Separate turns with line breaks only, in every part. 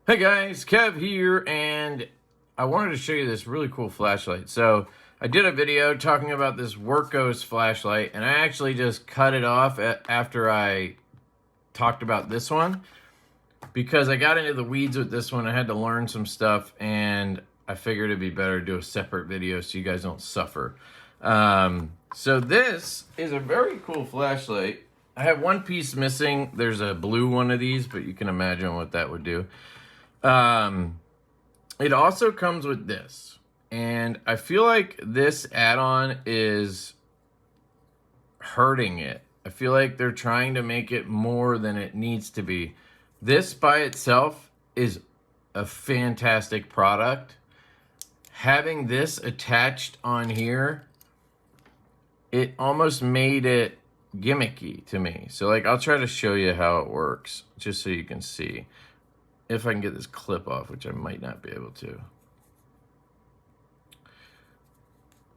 Hey guys, Kev here, and I wanted to show you this really cool flashlight. So I did a video talking about this Workos flashlight, and I actually just cut it off after I talked about this one because I got into the weeds with this one. I had to learn some stuff, and I figured it'd be better to do a separate video so you guys don't suffer. So this is a very cool flashlight. I have one piece missing. There's a blue one of these, but you can imagine what that would do. It also comes with this, and I feel like this add-on is hurting it. I feel like they're trying to make it more than it needs to be. This by itself is a fantastic product. Having this attached on here, it almost made it gimmicky to me. So like, I'll try to show you how it works just so you can see. If I can get this clip off, which I might not be able to.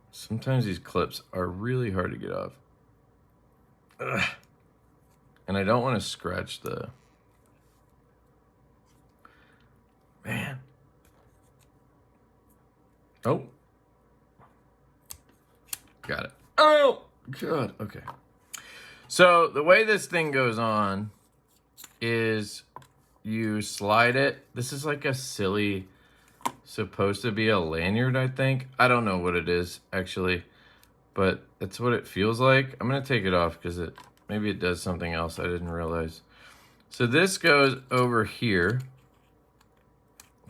Sometimes these clips are really hard to get off. Ugh. And I don't want to scratch the... Man. Oh. Got it. Oh, God. Okay. So the way this thing goes on is... you slide it. This is like a silly, supposed to be a lanyard, I think. I don't know what it is, actually, but that's what it feels like. I'm going to take it off because maybe it does something else I didn't realize. So this goes over here,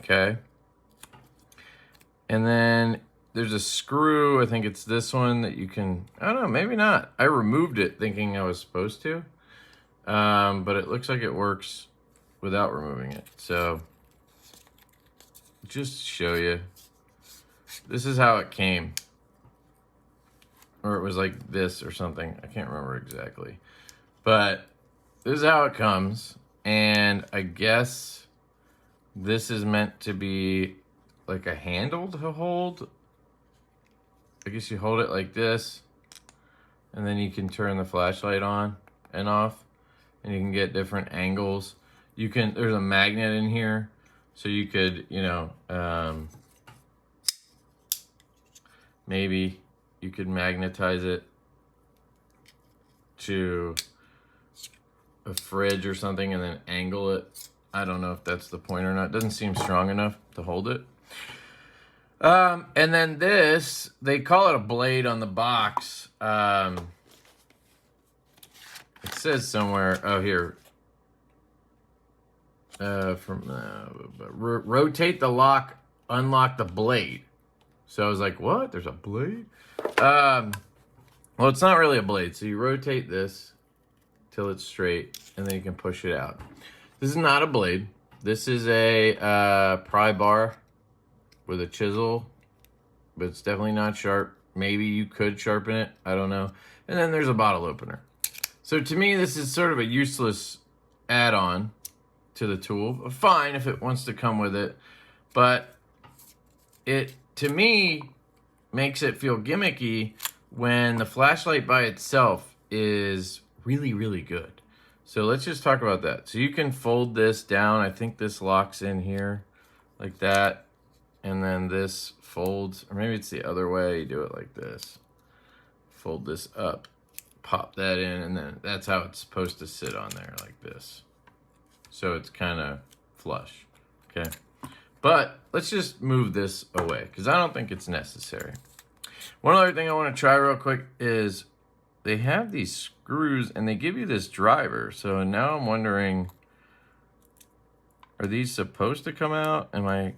okay? And then there's a screw, I think it's this one that you can, I don't know, maybe not. I removed it thinking I was supposed to, but it looks like it works without removing it. So just show you, this is how it came, or it was like this or something. I can't remember exactly, but this is how it comes. And I guess this is meant to be like a handle to hold. I guess you hold it like this, and then you can turn the flashlight on and off, and you can get different angles. You can, there's a magnet in here, so you could, you know, maybe you could magnetize it to a fridge or something and then angle it. I don't know if that's the point or not. It doesn't seem strong enough to hold it. And then this, they call it a blade on the box. It says somewhere, oh, here. Rotate the lock, unlock the blade. So I was like, what? There's a blade? Well, it's not really a blade. So you rotate this till it's straight, and then you can push it out. This is not a blade. This is a pry bar with a chisel, but it's definitely not sharp. Maybe you could sharpen it. I don't know. And then there's a bottle opener. So to me, this is sort of a useless add-on to the tool. Fine if it wants to come with it, but it, to me, makes it feel gimmicky when the flashlight by itself is really, really good. So let's just talk about that. So you can fold this down. I think this locks in here like that, and then this folds, or maybe it's the other way. You do it like this. Fold this up, pop that in, and then that's how it's supposed to sit on there, like this. So it's kind of flush, okay? But let's just move this away because I don't think it's necessary. One other thing I want to try real quick is they have these screws and they give you this driver. So now I'm wondering, are these supposed to come out? Am I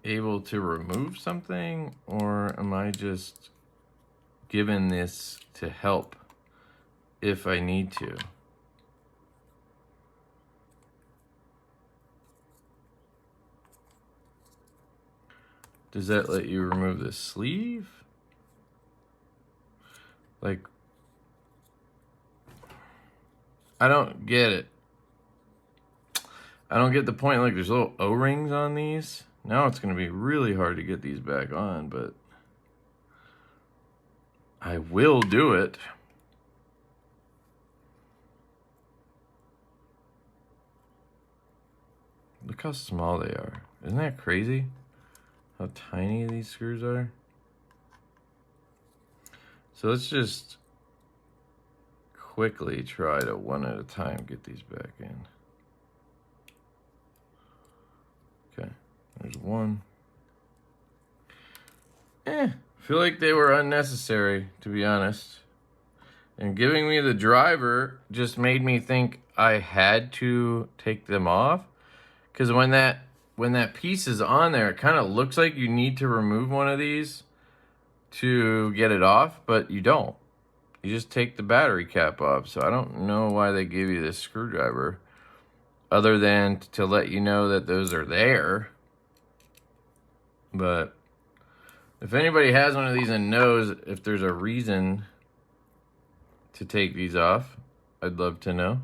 able to remove something, or am I just given this to help if I need to? Does that let you remove the sleeve? Like, I don't get it. I don't get the point. Like, there's little O-rings on these. Now it's going to be really hard to get these back on, but I will do it. Look Look how small they are. Isn't that crazy? How tiny these screws are. So let's just quickly try to one at a time get these back in. Okay, there's one. I feel like they were unnecessary, to be honest. And giving me the driver just made me think I had to take them off. Because when that piece is on there, it kind of looks like you need to remove one of these to get it off, but you don't. You just take the battery cap off. So I don't know why they give you this screwdriver, other than to let you know that those are there. But if anybody has one of these and knows if there's a reason to take these off, I'd love to know.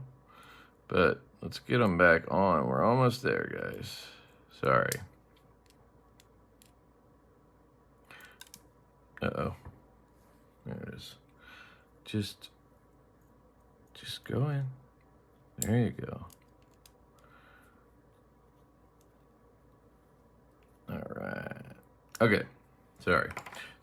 But let's get them back on. We're almost there, guys. Sorry. Uh-oh. There it is. Just go in. There you go. All right. Okay. Sorry.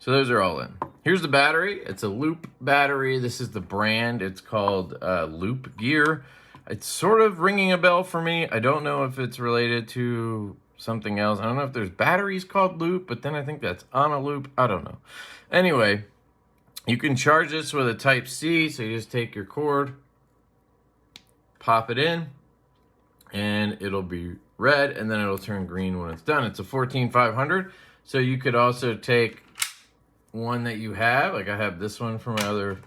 So those are all in. Here's the battery. It's a Loop battery. This is the brand. It's called Loop Gear. It's sort of ringing a bell for me. I don't know if it's related to something else. I don't know if there's batteries called Loop, but then I think that's on a loop. I don't know. Anyway, you can charge this with a Type-C. So you just take your cord, pop it in, and it'll be red, and then it'll turn green when it's done. It's a 14500. So you could also take one that you have, like I have this one for my other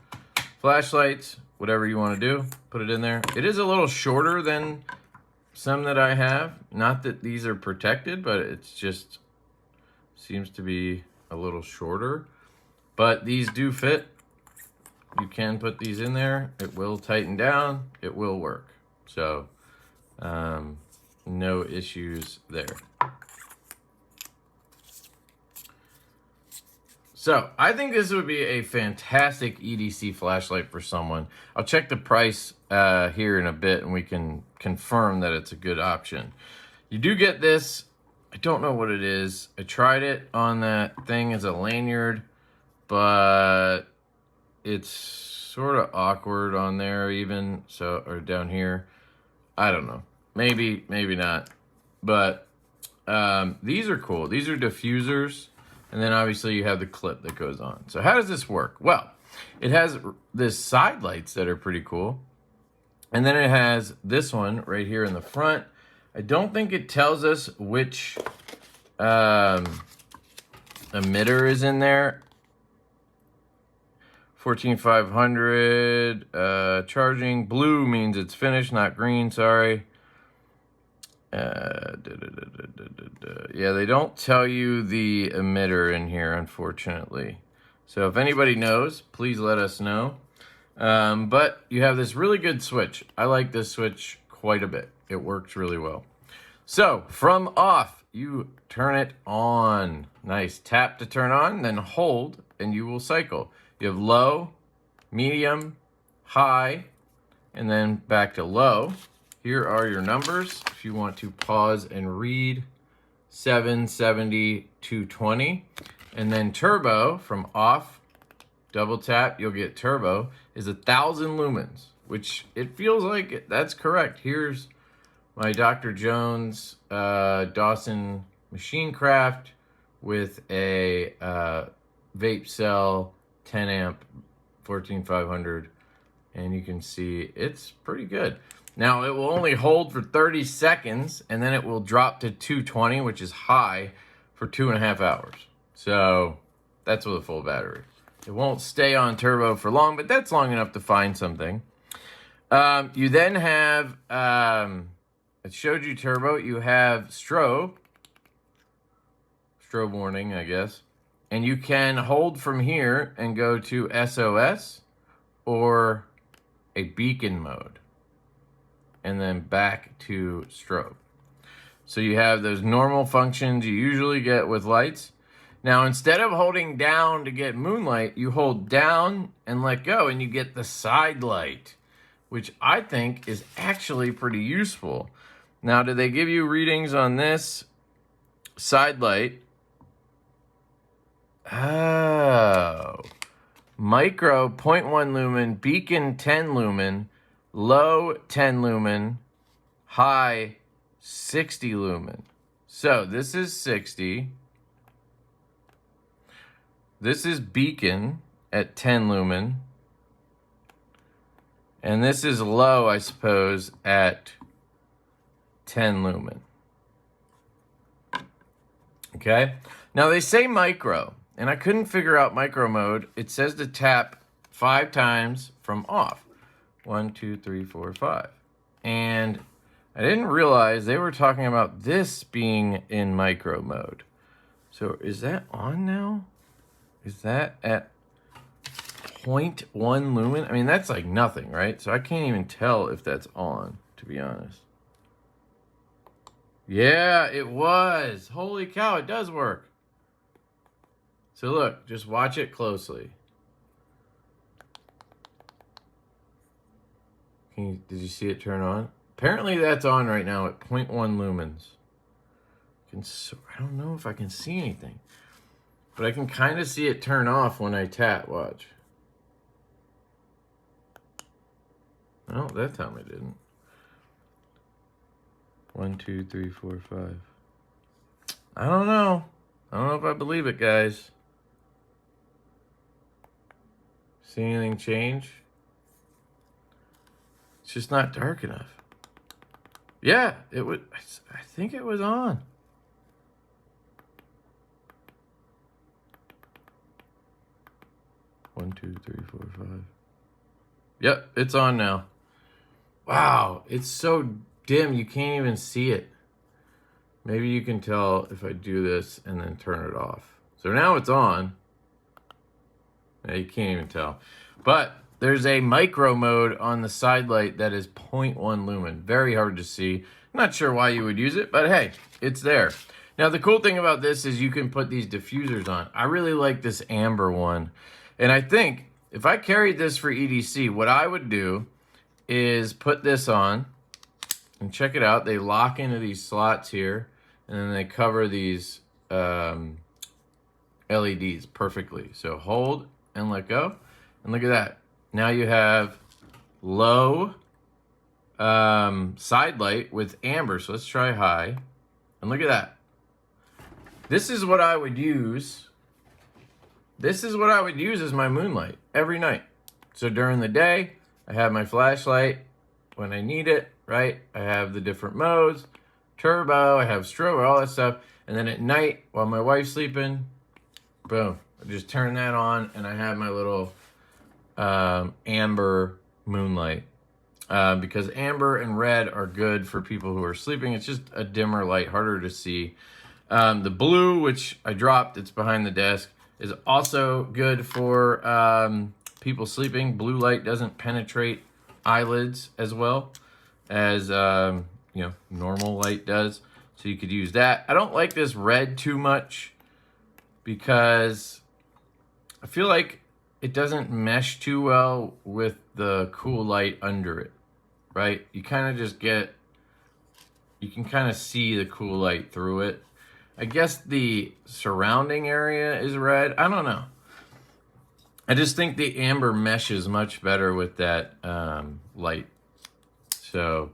flashlights, whatever you want to do, put it in there. It is a little shorter than some that I have. Not that these are protected, but it's just seems to be a little shorter. But these do fit. You can put these in there. It will tighten down. It will work. So no issues there. So I think this would be a fantastic EDC flashlight for someone. I'll check the price here in a bit and we can confirm that it's a good option. You do get this. I don't know what it is. I tried it on that thing as a lanyard, but it's sort of awkward on there even. So, or down here. I don't know. Maybe, maybe not. But these are cool. These are diffusers. And then obviously you have the clip that goes on. So how does this work? Well, it has this side lights that are pretty cool. And then it has this one right here in the front. I don't think it tells us which emitter is in there. 14500 charging. Blue means it's finished, not green, sorry. Yeah, they don't tell you the emitter in here, unfortunately. So if anybody knows, please let us know. But you have this really good switch. I like this switch quite a bit. It works really well. So from off, you turn it on. Nice. Tap to turn on, then hold, and you will cycle. You have low, medium, high, and then back to low. Here are your numbers. If you want to pause and read, 770, 220. And then turbo from off, double tap, you'll get turbo, is 1,000 lumens, which it feels like that's correct. Here's my Dr. Jones Dawson machine craft with a vape cell 10 amp 14500. And you can see it's pretty good. Now, it will only hold for 30 seconds, and then it will drop to 220, which is high, for 2.5 hours. So that's with a full battery. It won't stay on turbo for long, but that's long enough to find something. You then have, it showed you turbo. You have strobe warning, I guess. And you can hold from here and go to SOS or a beacon mode. And then back to strobe. So you have those normal functions you usually get with lights. Now, instead of holding down to get moonlight, you hold down and let go, and you get the side light, which I think is actually pretty useful. Now, did they give you readings on this side light? Oh. Micro 0.1 lumen, beacon 10 lumen, low 10 lumen, high 60 lumen. So this is 60. This is beacon at 10 lumen. And this is low, I suppose, at 10 lumen. Okay? Now they say micro, and I couldn't figure out micro mode. It says to tap 5 times from off. 1, 2, 3, 4, 5. And I didn't realize they were talking about this being in micro mode. So is that on now? Is that at 0.1 lumen? I mean, that's like nothing, right? So I can't even tell if that's on, to be honest. Yeah, it was. Holy cow, it does work. So look, just watch it closely. Did you see it turn on? Apparently that's on right now at 0.1 lumens. I don't know if I can see anything, but I can kind of see it turn off when I tap. Watch. Oh, that time I didn't. 1, 2, 3, 4, 5. I don't know. I don't know if I believe it, guys. See anything change? It's just not dark enough. Yeah, it would. I think it was on. One, 2, 3, 4, 5. Yep, it's on now. Wow, it's so dim you can't even see it. Maybe you can tell if I do this and then turn it off. So now it's on. Yeah, you can't even tell. But there's a micro mode on the side light that is 0.1 lumen. Very hard to see. Not sure why you would use it, but hey, it's there. Now the cool thing about this is you can put these diffusers on. I really like this amber one. And I think if I carried this for EDC, what I would do is put this on and check it out. They lock into these slots here and then they cover these LEDs perfectly. So hold and let go. And look at that. Now you have low side light with amber. So let's try high. And look at that. This is what I would use. This is what I would use as my moonlight every night. So during the day, I have my flashlight when I need it, right? I have the different modes, turbo, I have strobe, all that stuff. And then at night, while my wife's sleeping, boom, I just turn that on and I have my little amber moonlight. Because amber and red are good for people who are sleeping. It's just a dimmer light, harder to see. The blue, which I dropped, it's behind the desk, is also good for people sleeping. Blue light doesn't penetrate eyelids as well as normal light does. So you could use that. I don't like this red too much because I feel like it doesn't mesh too well with the cool light under it, right? You kind of just you can kind of see the cool light through it. I guess the surrounding area is red. I don't know. I just think the amber meshes much better with that light. So,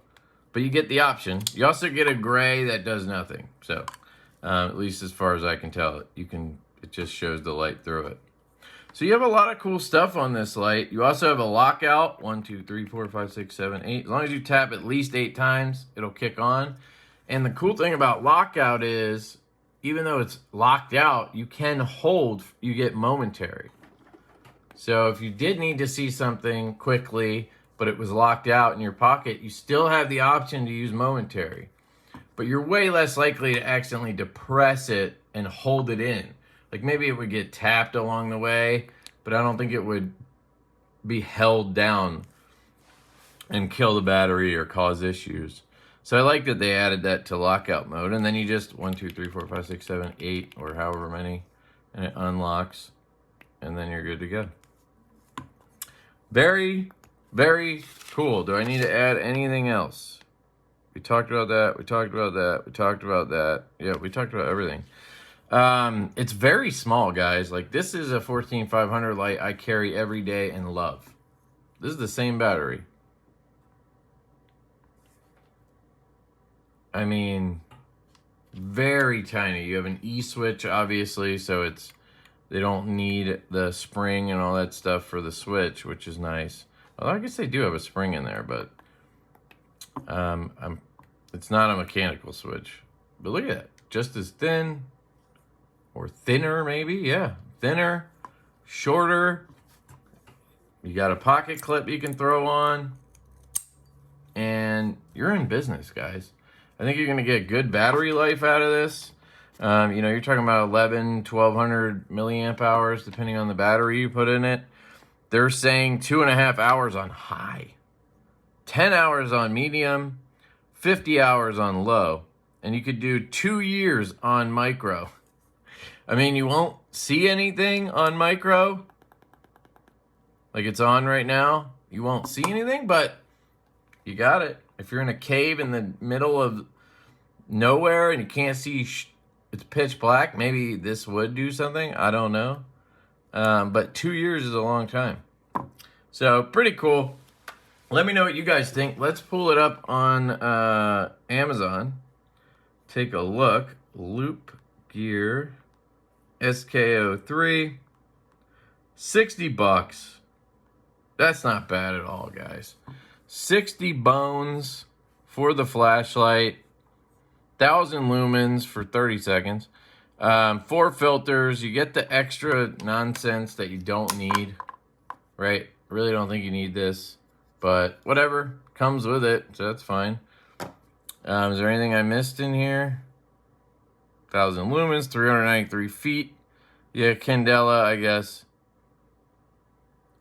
but you get the option. You also get a gray that does nothing. So, at least as far as I can tell, it just shows the light through it. So you have a lot of cool stuff on this light. You also have a lockout. 1, 2, 3, 4, 5, 6, 7, 8. As long as you tap at least 8 times, it'll kick on. And the cool thing about lockout is, even though it's locked out, you can hold, you get momentary. So if you did need to see something quickly, but it was locked out in your pocket, you still have the option to use momentary. But you're way less likely to accidentally depress it and hold it in. Like maybe it would get tapped along the way, but I don't think it would be held down and kill the battery or cause issues. So I like that they added that to lockout mode. And then you just 1, 2, 3, 4, 5, 6, 7, 8, or however many, and it unlocks, and then you're good to go. Very, very cool. Do I need to add anything else? We talked about that. We talked about that. We talked about that. Yeah, we talked about everything. It's very small, guys. Like, this is a 14500 light I carry every day and love. This is the same battery. I mean, very tiny. You have an E switch, obviously, so they don't need the spring and all that stuff for the switch, which is nice. Although I guess they do have a spring in there, but it's not a mechanical switch. But look at that, just as thin, or thinner maybe, yeah, thinner, shorter. You got a pocket clip you can throw on, and you're in business, guys. I think you're gonna get good battery life out of this. You know, you're talking about 1200 milliamp hours, depending on the battery you put in it. They're saying 2.5 hours on high, 10 hours on medium, 50 hours on low, and you could do 2 years on micro. I mean, you won't see anything on micro, like it's on right now. You won't see anything, but you got it. If you're in a cave in the middle of nowhere and you can't see, it's pitch black, maybe this would do something. I don't know. But 2 years is a long time. So pretty cool. Let me know what you guys think. Let's pull it up on Amazon. Take a look. Loop Gear SK03. 60 bucks. That's not bad at all, guys. 60 bones for the flashlight. 1000 lumens for 30 seconds. 4 filters. You get the extra nonsense that you don't need, right? Really don't think you need this, but whatever. Comes with it, so that's fine. Is there anything I missed in here? 1000 lumens, 393 feet. Yeah, candela, I guess.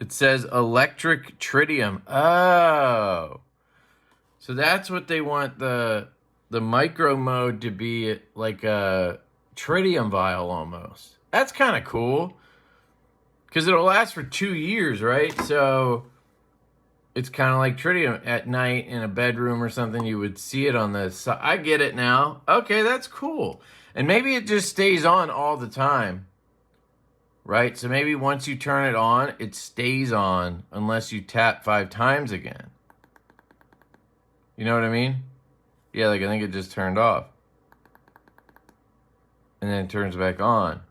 It says electric tritium. Oh. So that's what they want the micro mode to be, like a tritium vial almost. That's kind of cool. Because it'll last for 2 years, right? So it's kind of like tritium at night in a bedroom or something. You would see it on the side. I get it now. Okay, that's cool. And maybe it just stays on all the time, right? So maybe once you turn it on, it stays on unless you tap 5 times again. You know what I mean? Yeah, like I think it just turned off. And then it turns back on.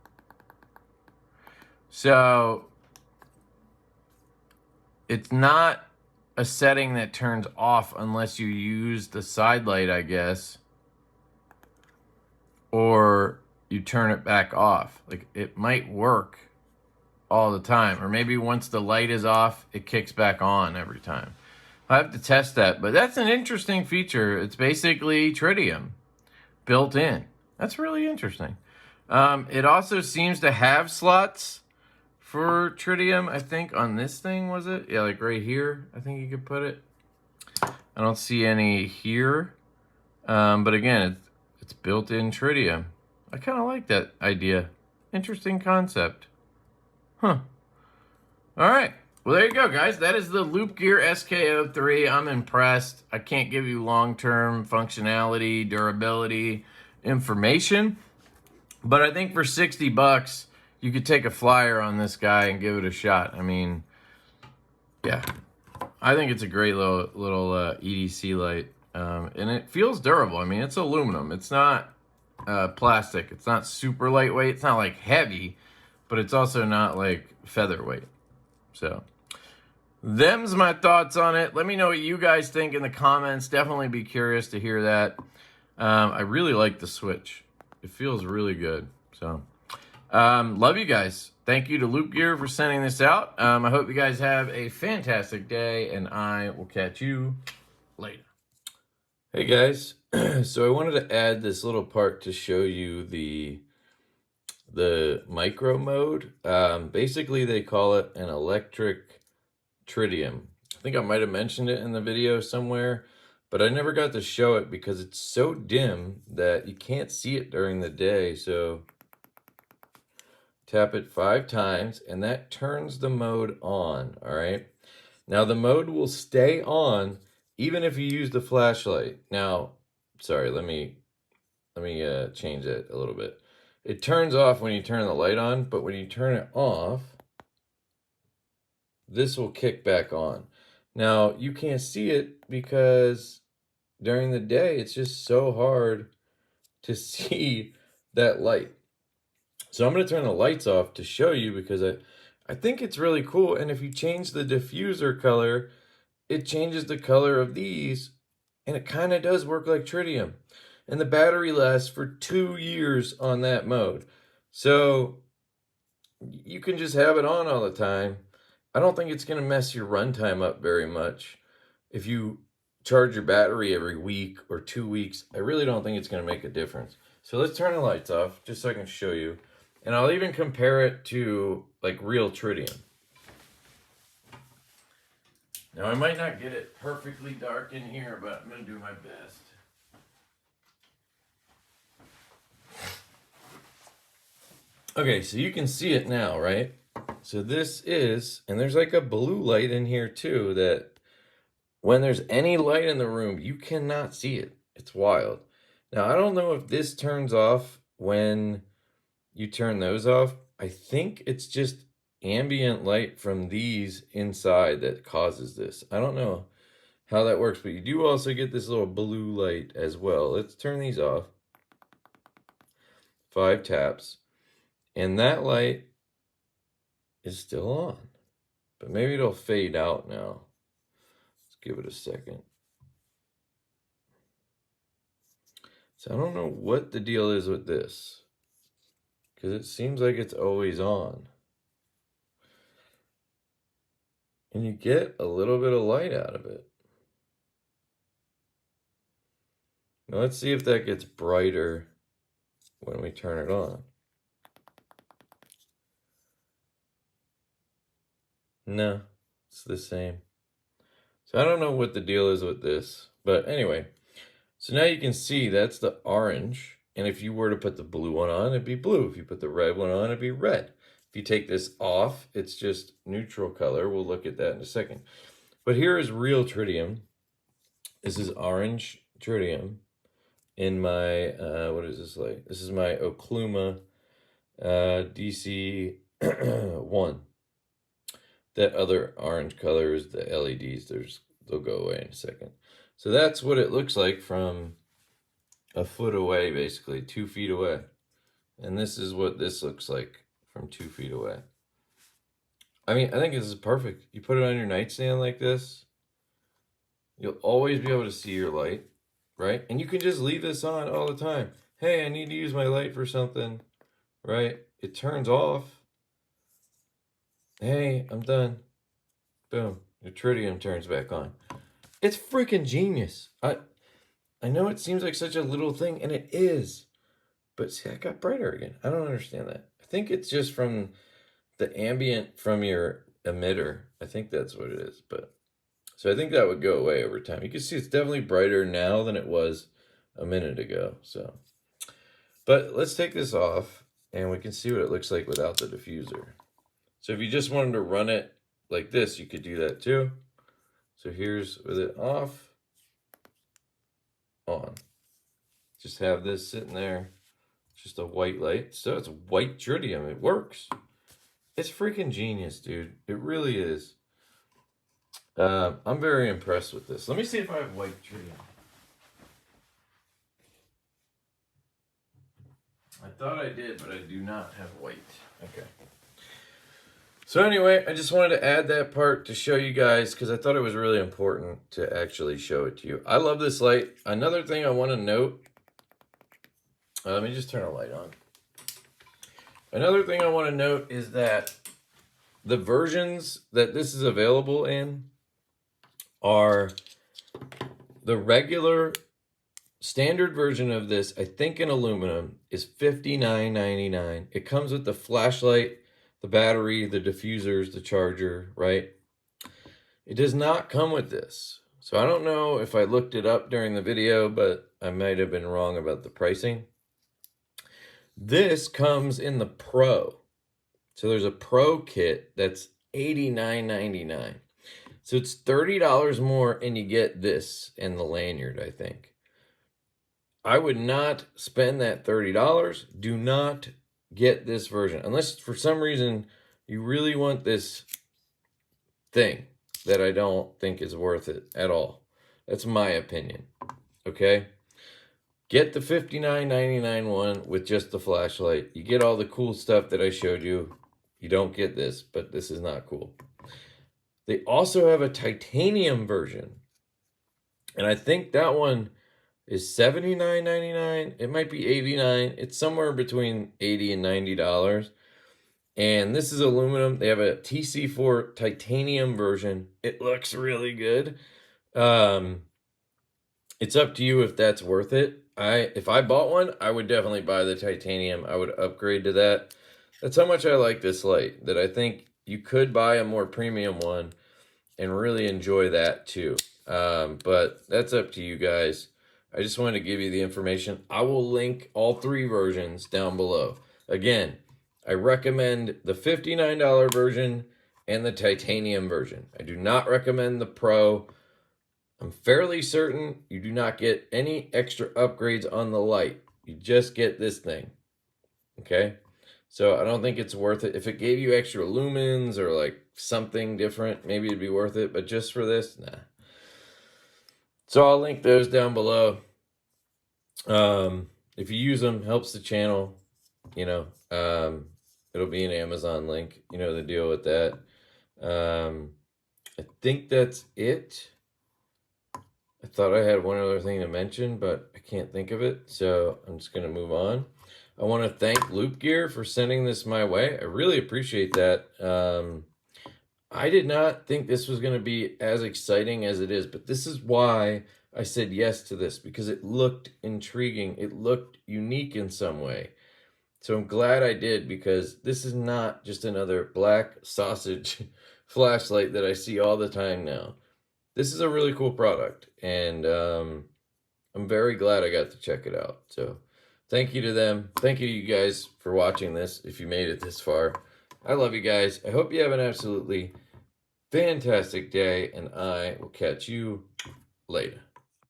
So it's not a setting that turns off unless you use the side light, I guess. Or you turn it back off. Like, it might work all the time. Or maybe once the light is off, it kicks back on every time. I have to test that, but that's an interesting feature. It's basically tritium built in. That's really interesting. It also seems to have slots for tritium, I think, on this thing, was it? Yeah, like right here, I think you could put it. I don't see any here. But again, it's built-in tritium. I kind of like that idea. Interesting concept. Huh. All right. Well, there you go, guys. That is the Loop Gear SK03. I'm impressed. I can't give you long-term functionality, durability information, but I think for 60 bucks, you could take a flyer on this guy and give it a shot. I mean, yeah, I think it's a great little EDC light, and it feels durable. I mean, it's aluminum. It's not plastic. It's not super lightweight. It's not like heavy, but it's also not like featherweight. So them's my thoughts on it. Let me know what you guys think in the comments. Definitely be curious to hear that. I really like the switch. It feels really good. So love you guys. Thank you to Loop Gear for sending this out. I hope you guys have a fantastic day, and I will catch you later. Hey guys, so I wanted to add this little part to show you the micro mode. Basically, they call it an electric tritium. I think I might have mentioned it in the video somewhere, but I never got to show it because it's so dim that you can't see it during the day. So tap it 5 times and that turns the mode on. All right. Now the mode will stay on even if you use the flashlight. Now, sorry, let me change that a little bit. It turns off when you turn the light on, but when you turn it off, this will kick back on. Now, you can't see it because during the day, it's just so hard to see that light. So I'm going to turn the lights off to show you, because I think it's really cool. And if you change the diffuser color, it changes the color of these, and it kind of does work like tritium. And the battery lasts for 2 years on that mode. So you can just have it on all the time. I don't think it's going to mess your runtime up very much. If you charge your battery every week or 2 weeks, I really don't think it's going to make a difference. So let's turn the lights off just so I can show you. And I'll even compare it to like real tritium. Now I might not get it perfectly dark in here, but I'm going to do my best. Okay, so you can see it now, right? So this is, and there's like a blue light in here too, that when there's any light in the room, you cannot see it. It's wild. Now, I don't know if this turns off when you turn those off. I think it's just ambient light from these inside that causes this. I don't know how that works, but you do also get this little blue light as well. Let's turn these off. 5 taps. And that light is still on. But maybe it'll fade out now. Let's give it a second. So I don't know what the deal is with this, because it seems like it's always on. And you get a little bit of light out of it. Now let's see if that gets brighter when we turn it on. No, it's the same. So I don't know what the deal is with this, but anyway. So now you can see that's the orange. And if you were to put the blue one on, it'd be blue. If you put the red one on, it'd be red. If you take this off, it's just neutral color. We'll look at that in a second. But here is real tritium. This is orange tritium in my, what is this like? This is my Okluma DC1. That other orange color is the LEDs. They'll go away in a second. So that's what it looks like from a foot away, basically 2 feet away. And this is what this looks like from 2 feet away. I mean, I think this is perfect. You put it on your nightstand like this, you'll always be able to see your light, right? And you can just leave this on all the time. Hey, I need to use my light for something, right? It turns off. Hey, I'm done. Boom. Your tritium turns back on. It's freaking genius. I know it seems like such a little thing, and it is. But see, it got brighter again. I don't understand that. I think it's just from the ambient from your emitter. I think that's what it is. But so I think that would go away over time. You can see it's definitely brighter now than it was a minute ago. So, but let's take this off, and we can see what it looks like without the diffuser. So if you just wanted to run it like this, you could do that too. So here's with it off, on. Just have this sitting there. Just a white light. So it's white tritium. It works. It's freaking genius, dude. It really is. I'm very impressed with this. Let me see if I have white tritium. I thought I did, but I do not have white. Okay. So anyway, I just wanted to add that part to show you guys, because I thought it was really important to actually show it to you. I love this light. Another thing I want to note, let me just turn a light on. Another thing I want to note is that the versions that this is available in are the regular standard version of this, I think in aluminum, is $59.99. It comes with the flashlight, the battery, the diffusers, the charger, right? It does not come with this. So I don't know if I looked it up during the video, but I might have been wrong about the pricing. This comes in the Pro. So there's a Pro kit that's $89.99. So it's $30 more, and you get this and the lanyard, I think. I would not spend that $30. Do not get this version. Unless for some reason you really want this thing that I don't think is worth it at all. That's my opinion. Okay? Get the $59.99 one with just the flashlight. You get all the cool stuff that I showed you. You don't get this, but this is not cool. They also have a titanium version. And I think that one is $79.99. It might be $89. It's somewhere between $80 and $90. And this is aluminum. They have a TC4 titanium version. It looks really good. It's up to you if that's worth it. If I bought one, I would definitely buy the titanium. I would upgrade to that. That's how much I like this light, that I think you could buy a more premium one and really enjoy that too. But that's up to you guys. I just wanted to give you the information. I will link all 3 versions down below. Again, I recommend the $59 version and the titanium version. I do not recommend the Pro. I'm fairly certain you do not get any extra upgrades on the light. You just get this thing. Okay? So I don't think it's worth it. If it gave you extra lumens or like something different, maybe it'd be worth it. But just for this, nah. So I'll link those down below. If you use them, helps the channel. You know, it'll be an Amazon link. You know the deal with that. I think that's it. I thought I had one other thing to mention, but I can't think of it. So I'm just going to move on. I want to thank Loop Gear for sending this my way. I really appreciate that. I did not think this was going to be as exciting as it is, but this is why I said yes to this, because it looked intriguing. It looked unique in some way. So I'm glad I did, because this is not just another black sausage flashlight that I see all the time now. This is a really cool product, and I'm very glad I got to check it out. So thank you to them. Thank you guys for watching this, if you made it this far. I love you guys. I hope you have an absolutely fantastic day, and I will catch you later.